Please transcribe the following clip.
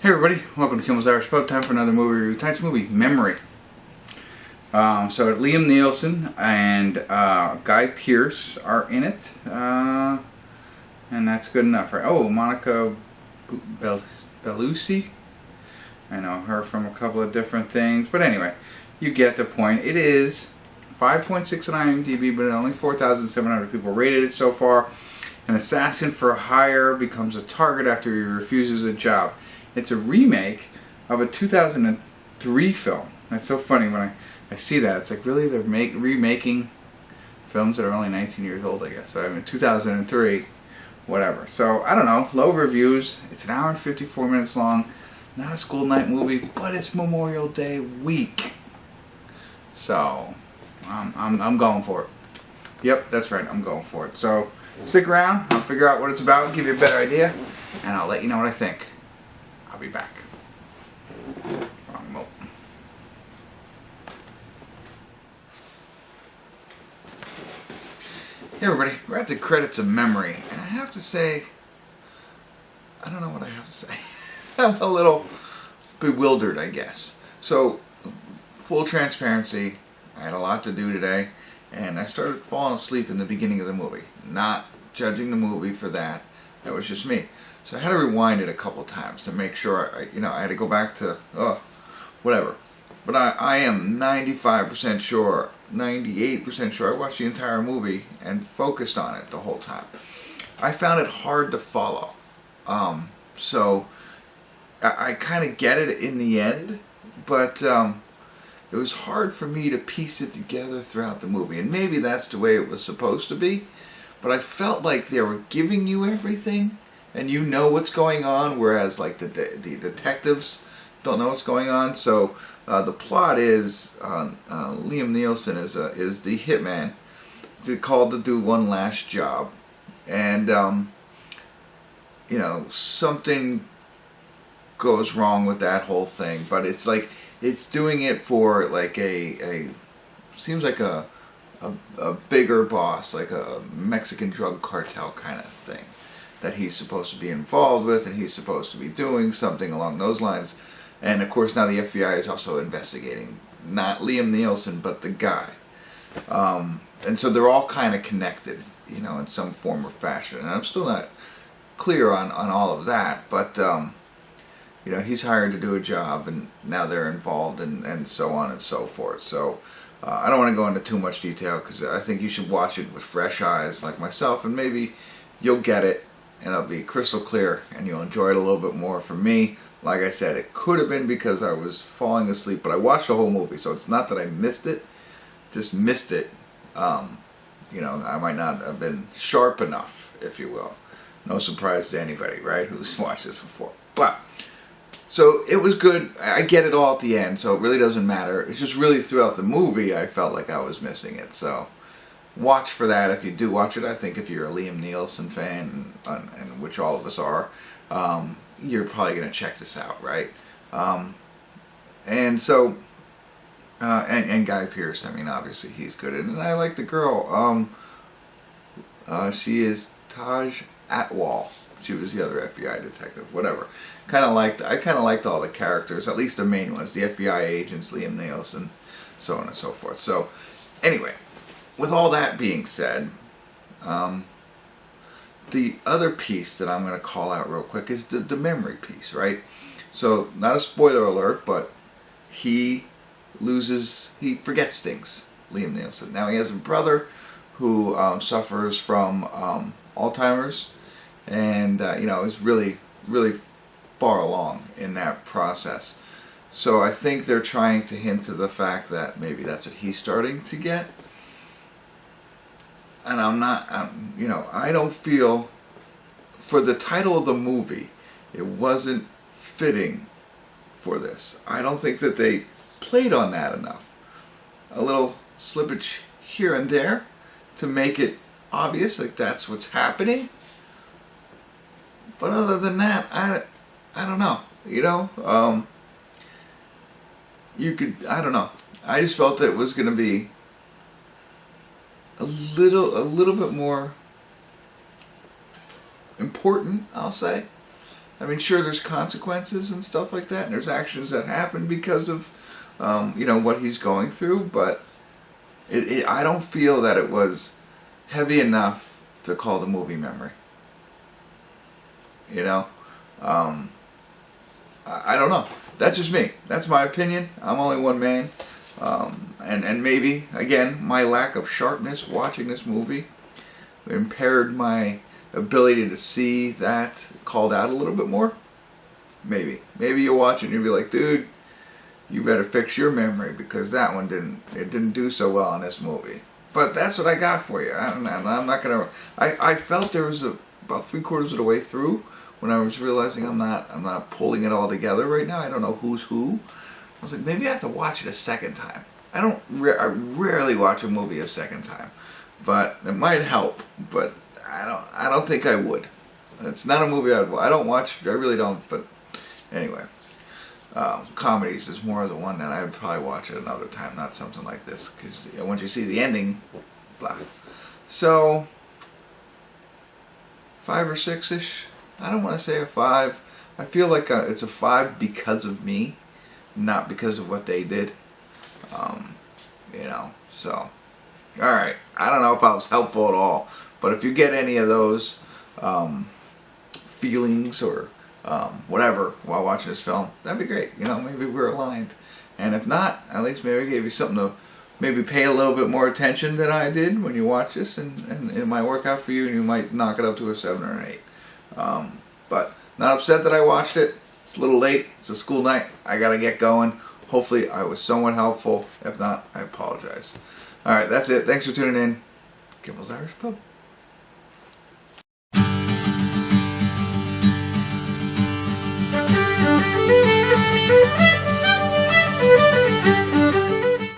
Hey everybody, welcome to Kimmel's Irish Pub. Time for another movie review. Tonight's movie, Memory. So Liam Neeson and Guy Pearce are in it, and that's good enough, right? Oh, Monica Bellucci. I know her from a couple of different things, but anyway, you get the point. It is 5.6 on IMDb, but only 4,700 people rated it so far. An assassin for hire becomes a target after he refuses a job. It's a remake of a 2003 film. That's so funny when I see that. It's like, really? They're remaking films that are only 19 years old, I guess. So, I mean, 2003, whatever. So, I don't know. Low reviews. It's an hour and 54 minutes long. Not a school night movie, but it's Memorial Day week. So, I'm going for it. Yep, that's right. I'm going for it. So, stick around. I'll figure out what it's about, give you a better idea, and I'll let you know what I think. I'll be back. Wrong remote. Hey everybody, we're at the credits of Memory, and I have to say, I don't know what I have to say. I'm a little bewildered, I guess. So, full transparency, I had a lot to do today, and I started falling asleep in the beginning of the movie. Not judging the movie for that. That was just me. So I had to rewind it a couple times to make sure, I had to go back to, whatever. But I am 95% sure, 98% sure I watched the entire movie and focused on it the whole time. I found it hard to follow. So I kind of get it in the end, but it was hard for me to piece it together throughout the movie. And maybe that's the way it was supposed to be. But I felt like they were giving you everything, and you know what's going on, whereas like the detectives don't know what's going on. So the plot is Liam Neeson is the hitman. He's called to do one last job, and something goes wrong with that whole thing. But it's like it's doing it for like seems like a bigger boss, like a Mexican drug cartel kind of thing that he's supposed to be involved with, and he's supposed to be doing something along those lines. And of course now the FBI is also investigating not Liam Neeson but the guy, and so they're all kind of connected, in some form or fashion. And I'm still not clear on all of that, but he's hired to do a job, and now they're involved, and so on and so forth. So I don't want to go into too much detail, because I think you should watch it with fresh eyes like myself, and maybe you'll get it, and it'll be crystal clear, and you'll enjoy it a little bit more. For me, like I said, it could have been because I was falling asleep, but I watched the whole movie, so it's not that I missed it, just missed it. I might not have been sharp enough, if you will. No surprise to anybody, right, who's watched this before. But so it was good. I get it all at the end, so it really doesn't matter. It's just really throughout the movie I felt like I was missing it. So watch for that if you do watch it. I think if you're a Liam Neeson fan, and which all of us are, you're probably going to check this out, right? And so, and Guy Pearce, I mean, obviously he's good. And I like the girl. She is Taj Atwal. She was the other FBI detective, whatever. I kind of liked all the characters, at least the main ones, the FBI agents, Liam Neeson, so on and so forth. So, anyway, with all that being said, the other piece that I'm going to call out real quick is the memory piece, right? So, not a spoiler alert, but he forgets things, Liam Neeson. Now, he has a brother who suffers from Alzheimer's, and is really, really far along in that process. So I think they're trying to hint to the fact that maybe that's what he's starting to get. And I don't feel, for the title of the movie, it wasn't fitting for this. I don't think that they played on that enough. A little slippage here and there to make it obvious, like that's what's happening. But other than that, I don't know. I don't know. I just felt that it was going to be a little bit more important, I'll say. I mean, sure, there's consequences and stuff like that, and there's actions that happen because of, you know, what he's going through, but I don't feel that it was heavy enough to call the movie memory. You know? I don't know. That's just me. That's my opinion. I'm only one man. And maybe, again, my lack of sharpness watching this movie impaired my ability to see that called out a little bit more. Maybe. Maybe you watch it and you'll be like, dude, you better fix your memory because that one didn't do so well in this movie. But that's what I got for you. I'm not going to... I felt there was about 3/4 of the way through when I was realizing I'm not pulling it all together right now. I don't know who's who. I was like, maybe I have to watch it a second time. I rarely watch a movie a second time, but it might help. But I don't think I would. It's not a movie I don't watch. I really don't. But anyway, comedies is more the one that I'd probably watch at another time, not something like this. Because once you see the ending, blah. So 5 or 6-ish. I don't want to say a 5. I feel like it's a 5 because of me, not because of what they did. You know, so, alright, I don't know if I was helpful at all, but if you get any of those feelings or whatever while watching this film, that'd be great. You know, maybe we're aligned. And if not, at least maybe I gave you something to maybe pay a little bit more attention than I did when you watch this, and it might work out for you, and you might knock it up to a 7 or an 8. But not upset that I watched it. It's a little late. It's a school night. I gotta get going. Hopefully I was somewhat helpful. If not, I apologize. Alright, that's it. Thanks for tuning in. Kimmel's Irish Pub.